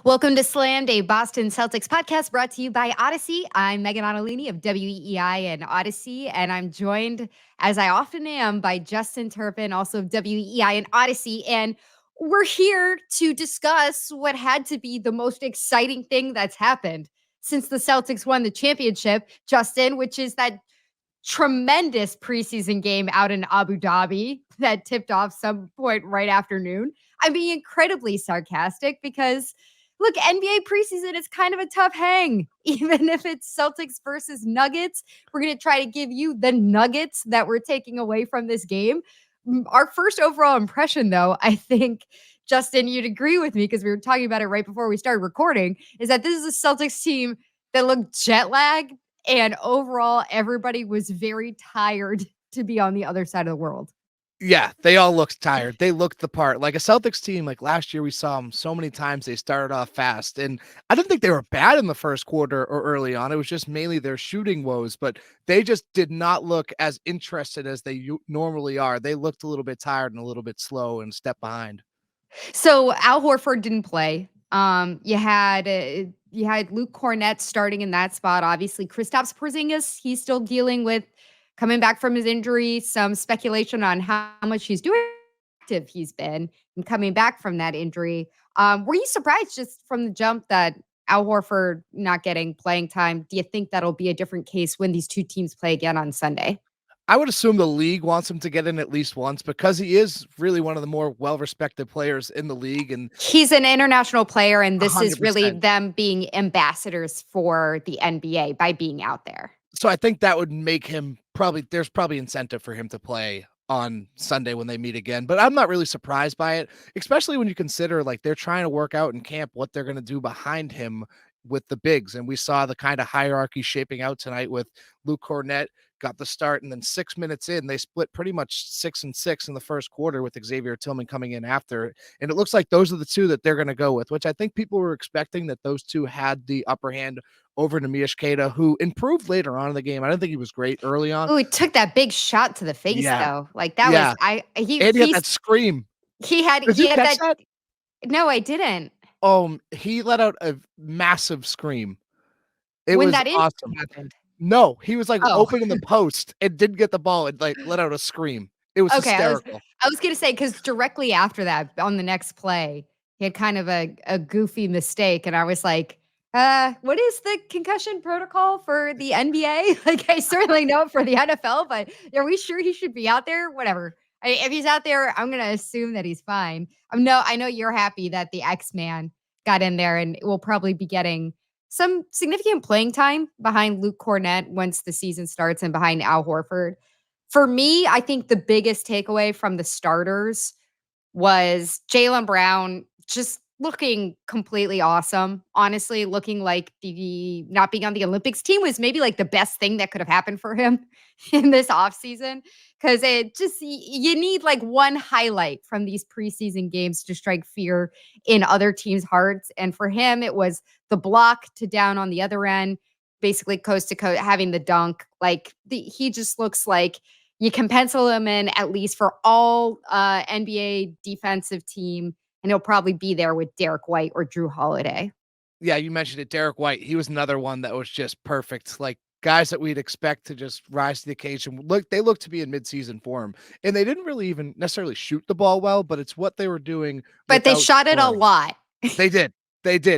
Welcome to Slammed, a Boston Celtics podcast brought to you by Odyssey. I'm Meghan Ottolini of WEEI and Odyssey, and I'm joined, as I often am, by Justin Turpin, also of WEEI and Odyssey. And we're here to discuss what had to be the most exciting thing that's happened since the Celtics won the championship, Justin, which is that tremendous preseason game out in Abu Dhabi that tipped off some point right afternoon. I'm being incredibly sarcastic because look, NBA preseason is kind of a tough hang. Even if it's Celtics versus Nuggets, we're going to try to give you the nuggets that we're taking away from this game. Our first overall impression, though, I think, Justin, you'd agree with me because we were talking about it right before we started recording, is that this is a Celtics team that looked jet lagged. And overall, everybody was very tired to be on the other side of the world. Yeah, they all looked tired. They looked the part. Like a Celtics team, like last year we saw them so many times. They started off fast, and I didn't think they were bad in the first quarter or early on. It was just mainly their shooting woes, but they just did not look as interested as they normally are. They looked a little bit tired and a little bit slow and step behind. So Al Horford didn't play. You had Luke Cornett starting in that spot. Obviously, Kristaps Porzingis, he's still dealing with coming back from his injury. Some speculation on how much he's doing, active he's been, and coming back from that injury. Were you surprised just from the jump that Al Horford not getting playing time? Do you think that'll be a different case when these two teams play again on Sunday? I would assume the league wants him to get in at least once because he is really one of the more well-respected players in the league. And he's an international player, and this 100%. is really them being ambassadors for the NBA by being out there. So I think that would make him there's probably incentive for him to play on Sunday when they meet again. But I'm not really surprised by it, especially when you consider like they're trying to work out in camp what they're going to do behind him with the bigs. And we saw the kind of hierarchy shaping out tonight with Luke Cornett got the start, and then 6 minutes in, they split pretty much 6 and 6 in the first quarter with Xavier Tillman coming in after. And it looks like those are the two that they're going to go with, which I think people were expecting that those two had the upper hand over Neemias Queta, who improved later on in the game. I didn't think he was great early on. Oh, he took that big shot to the face, though. Like that was he had that scream. He had that. No, I didn't. He let out a massive scream. It when was that awesome. Happened. No, he was like opening the post and didn't get the ball and like let out a scream. It was hysterical. I was gonna say, because directly after that, on the next play, he had kind of a goofy mistake, and I was like, what is the concussion protocol for the NBA? Like, I certainly know it for the NFL, but are we sure he should be out there? Whatever. If he's out there, I'm gonna assume that he's fine. I know you're happy that the X-Man got in there, and will probably be getting some significant playing time behind Luke Cornett once the season starts and behind Al Horford. For me, I think the biggest takeaway from the starters was Jaylen Brown just looking completely awesome. Honestly, looking like the not being on the Olympics team was maybe like the best thing that could have happened for him in this offseason. Because it just, you need like one highlight from these preseason games to strike fear in other teams' hearts. And for him, it was the block to down on the other end, basically coast to coast, having the dunk. Like he just looks like you can pencil him in at least for all NBA defensive team, and he'll probably be there with Derek White or Drew Holiday. Yeah, you mentioned it, Derek White. He was another one that was just perfect. Like guys that we'd expect to just rise to the occasion. They look to be in midseason form, and they didn't really even necessarily shoot the ball well, but it's what they were doing. But they shot it a lot. They did.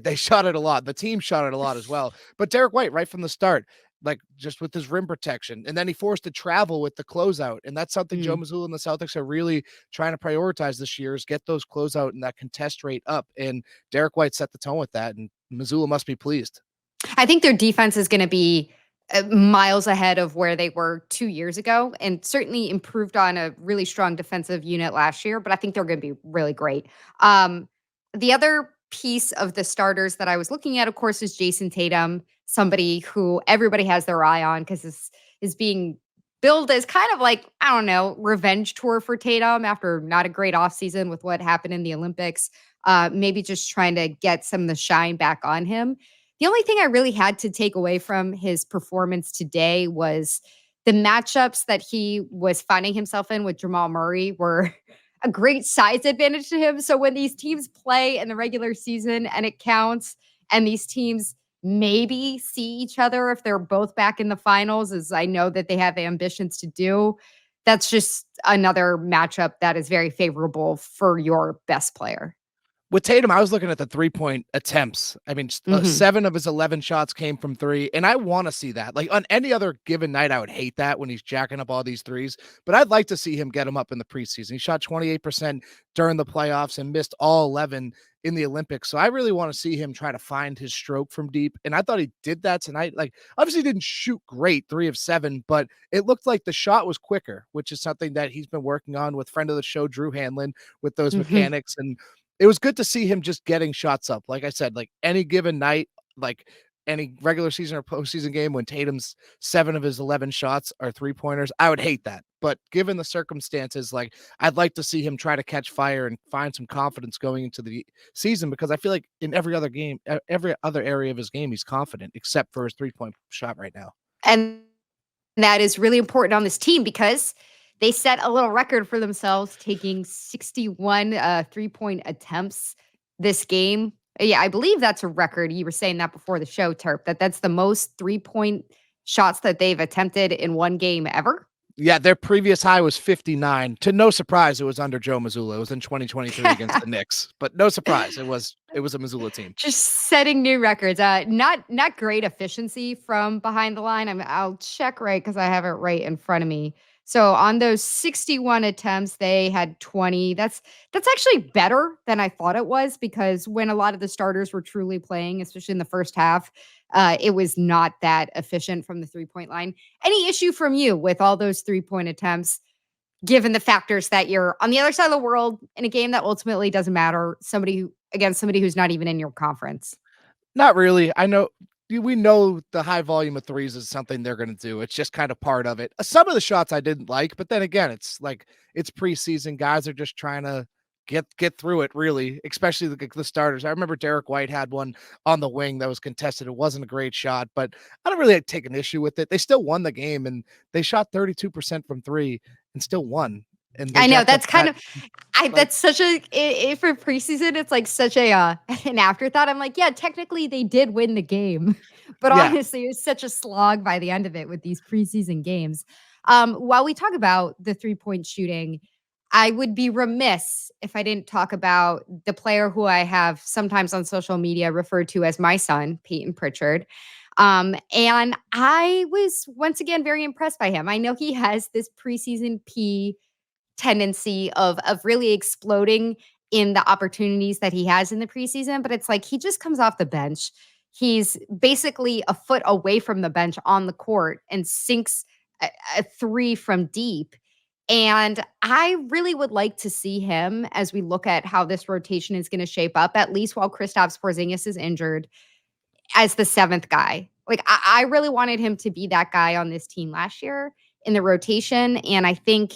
They shot it a lot. The team shot it a lot as well. But Derek White, right from the start, like just with his rim protection, and then he forced to travel with the closeout. And that's something Joe Mazzulla and the Celtics are really trying to prioritize this year, is get those closeout and that contest rate up. And Derek White set the tone with that, and Mazzulla must be pleased. I think their defense is going to be miles ahead of where they were 2 years ago, and certainly improved on a really strong defensive unit last year, but I think they're going to be really great. The other piece of the starters that I was looking at, of course, is Jason Tatum, somebody who everybody has their eye on because this is being billed as kind of like, I don't know, revenge tour for Tatum after not a great offseason with what happened in the Olympics. Maybe just trying to get some of the shine back on him. The only thing I really had to take away from his performance today was the matchups that he was finding himself in with Jamal Murray were a great size advantage to him. So when these teams play in the regular season and it counts, and these teams maybe see each other if they're both back in the finals, as I know that they have ambitions to do, that's just another matchup that is very favorable for your best player. With Tatum, I was looking at the 3-point attempts. I mean, 7 of his 11 shots came from 3, and I wanna see that. Like, on any other given night, I would hate that when he's jacking up all these threes, but I'd like to see him get them up in the preseason. He shot 28% during the playoffs and missed all 11 in the Olympics, so I really wanna see him try to find his stroke from deep, and I thought he did that tonight. Like, obviously, he didn't shoot great, 3 of 7, but it looked like the shot was quicker, which is something that he's been working on with friend of the show, Drew Hanlon, with those Mhm. mechanics, and it was good to see him just getting shots up. Like I said, like any given night, like any regular season or postseason game when Tatum's 7 of his 11 shots are 3-pointers, I would hate that. But given the circumstances, like I'd like to see him try to catch fire and find some confidence going into the season, because I feel like in every other game, every other area of his game, he's confident except for his 3-point shot right now. And that is really important on this team because they set a little record for themselves, taking 61 3-point attempts this game. Yeah, I believe that's a record. You were saying that before the show, Terp, that's the most 3-point shots that they've attempted in one game ever. Yeah, their previous high was 59. To no surprise, it was under Joe Mazzulla. It was in 2023 against the Knicks, but no surprise, it was a Mazzulla team. Just setting new records. Not great efficiency from behind the line. I'll check right because I have it right in front of me. So on those 61 attempts, they had 20. That's actually better than I thought it was, because when a lot of the starters were truly playing, especially in the first half, it was not that efficient from the 3-point line. Any issue from you with all those 3-point attempts, given the factors that you're on the other side of the world in a game that ultimately doesn't matter, against somebody who's not even in your conference? Not really. I know we know the high volume of threes is something they're going to do. It's just kind of part of it. Some of the shots I didn't like, but then again, it's like it's preseason. Guys are just trying to get through it, really, especially the starters. I remember Derek White had one on the wing that was contested. It wasn't a great shot, but I don't really take an issue with it. They still won the game, and they shot 32% from 3 and still won. And they I know jacked up that's kind that, of I like, that's such for preseason, it's like such a an afterthought. I'm like, yeah, technically they did win the game, but yeah. honestly, it was such a slog by the end of it with these preseason games. While we talk about the 3-point shooting, I would be remiss if I didn't talk about the player who I have sometimes on social media referred to as my son, Peyton Pritchard. And I was once again very impressed by him. I know he has this preseason P tendency of really exploding in the opportunities that he has in the preseason, but it's like he just comes off the bench. He's basically a foot away from the bench on the court and sinks a 3 from deep. And I really would like to see him, as we look at how this rotation is going to shape up, at least while Kristaps Porzingis is injured, as the 7th guy. Like I really wanted him to be that guy on this team last year in the rotation. And I think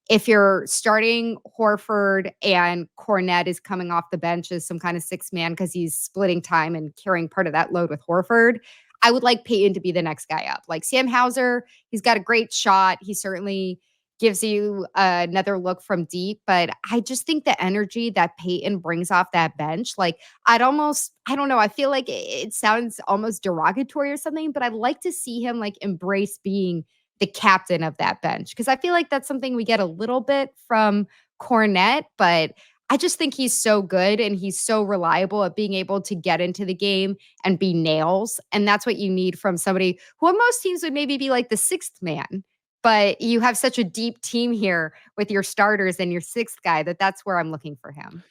if you're starting Horford and Cornette is coming off the bench as some kind of 6th man because he's splitting time and carrying part of that load with Horford, I would like Peyton to be the next guy up. Like Sam Hauser, he's got a great shot. He certainly gives you another look from deep, but I just think the energy that Peyton brings off that bench, like I don't know, I feel like it sounds almost derogatory or something, but I'd like to see him like embrace being the captain of that bench, because I feel like that's something we get a little bit from Cornette, but I just think he's so good and he's so reliable at being able to get into the game and be nails. And that's what you need from somebody who on most teams would maybe be like the 6th man. But you have such a deep team here with your starters and your 6th guy that's where I'm looking for him.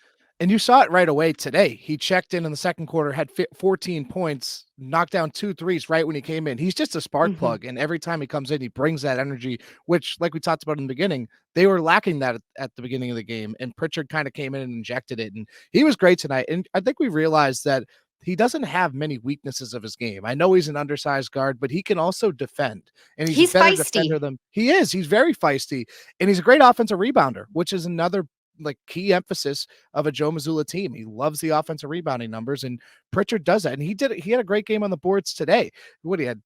And you saw it right away today. He checked in the second quarter, had 14 points, knocked down 2 threes right when he came in. He's just a spark Mhm. plug, and every time he comes in, he brings that energy, which, like we talked about in the beginning, they were lacking that at the beginning of the game, and Pritchard kind of came in and injected it, and he was great tonight. And I think we realized that he doesn't have many weaknesses of his game. I know he's an undersized guard, but he can also defend, and he's a He's better defender feisty. than he is. He's very feisty, and he's a great offensive rebounder, which is another like key emphasis of a Joe Mazzulla team. He loves the offensive rebounding numbers, and Pritchard does that. And he did it. He had a great game on the boards today. What he had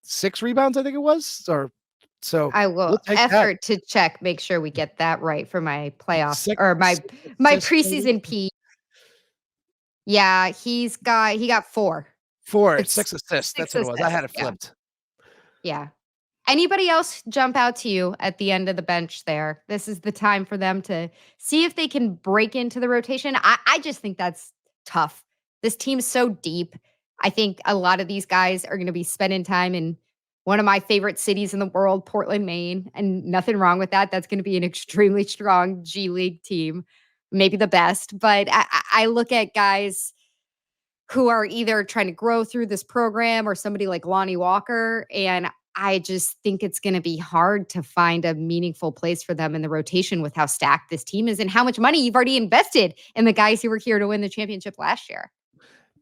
6 rebounds, I think it was, or So I will we'll take that. effort to check, make sure we get that right for my playoff Six, or my six my assists, maybe? preseason P. Yeah, he got 4. 4, It's 6 assists. 6 That's what it was. I assists. had it Yeah. flipped. Yeah. Anybody else jump out to you at the end of the bench there? This is the time for them to see if they can break into the rotation. I just think that's tough. This team's so deep. I think a lot of these guys are going to be spending time in one of my favorite cities in the world, Portland, Maine, and nothing wrong with that. That's going to be an extremely strong G League team, maybe the best. But I look at guys who are either trying to grow through this program or somebody like Lonnie Walker. And I just think it's going to be hard to find a meaningful place for them in the rotation with how stacked this team is and how much money you've already invested in the guys who were here to win the championship last year.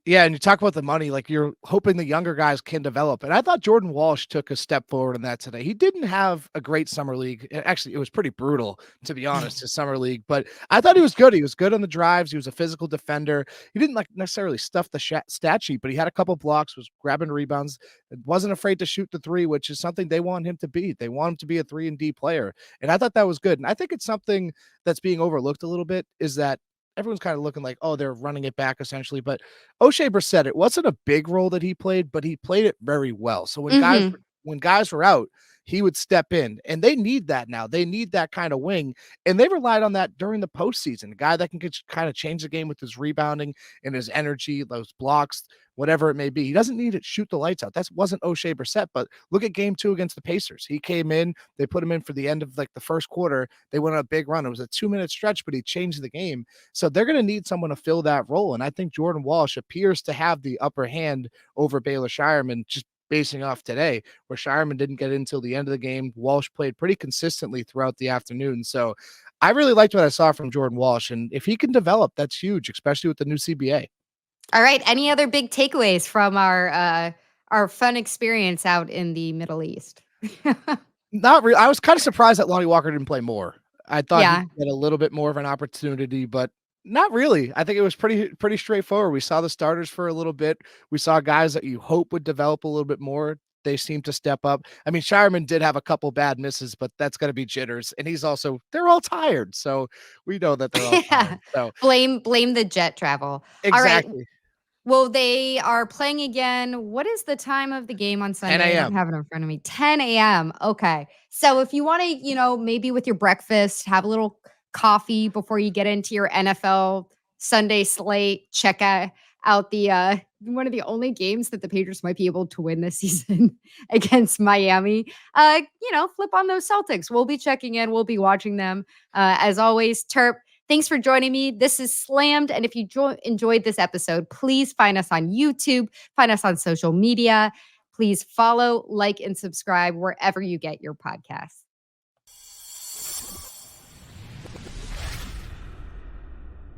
Yeah, and you talk about the money, like you're hoping the younger guys can develop. And I thought Jordan Walsh took a step forward in that today. He didn't have a great summer league. Actually, it was pretty brutal, to be honest, his summer league. But I thought he was good. He was good on the drives. He was a physical defender. He didn't like necessarily stuff the stat sheet, but he had a couple blocks, was grabbing rebounds, wasn't afraid to shoot the three, which is something they want him to be. They want him to be a 3-and-D player. And I thought that was good. And I think it's something that's being overlooked a little bit is that everyone's kind of looking like, oh, they're running it back essentially. But O'Shea Brissett, it wasn't a big role that he played, but he played it very well. So Mhm. when guys were out, he would step in, and they need that now. They need that kind of wing, and they relied on that during the postseason. A guy that can kind of change the game with his rebounding and his energy, those blocks, whatever it may be. He doesn't need to shoot the lights out. That wasn't O'Shea Brissett, but look at game 2 against the Pacers. He came in, they put him in for the end of like the first quarter. They went on a big run. It was a 2-minute stretch, but he changed the game. So they're going to need someone to fill that role. And I think Jordan Walsh appears to have the upper hand over Baylor Shireman, just basing off today, where Shireman didn't get in until the end of the game. Walsh played pretty consistently throughout the afternoon. So I really liked what I saw from Jordan Walsh. And if he can develop, that's huge, especially with the new CBA. All right. Any other big takeaways from our fun experience out in the Middle East? Not really. I was kind of surprised that Lonnie Walker didn't play more. I thought he'd Yeah. get a little bit more of an opportunity, but not really. I think it was pretty straightforward. We saw the starters for a little bit. We saw guys that you hope would develop a little bit more. They seem to step up. I mean, Shireman did have a couple bad misses, but that's going to be jitters. And they're all tired. So we know that they're all Yeah. tired. So Blame the jet travel. All right. exactly. Well, they are playing again. What is the time of the game on 10 Sunday? I don't a.m. have it in front of me. 10 a.m. Okay. So if you want to, maybe with your breakfast, have a little coffee before you get into your NFL Sunday slate, check out the one of the only games that the Patriots might be able to win this season against Miami. Flip on those Celtics. We'll be checking in. We'll be watching them. As always, Terp, thanks for joining me. This is Slammed. And if you enjoyed this episode, please find us on YouTube, find us on social media. Please follow, like, and subscribe wherever you get your podcasts.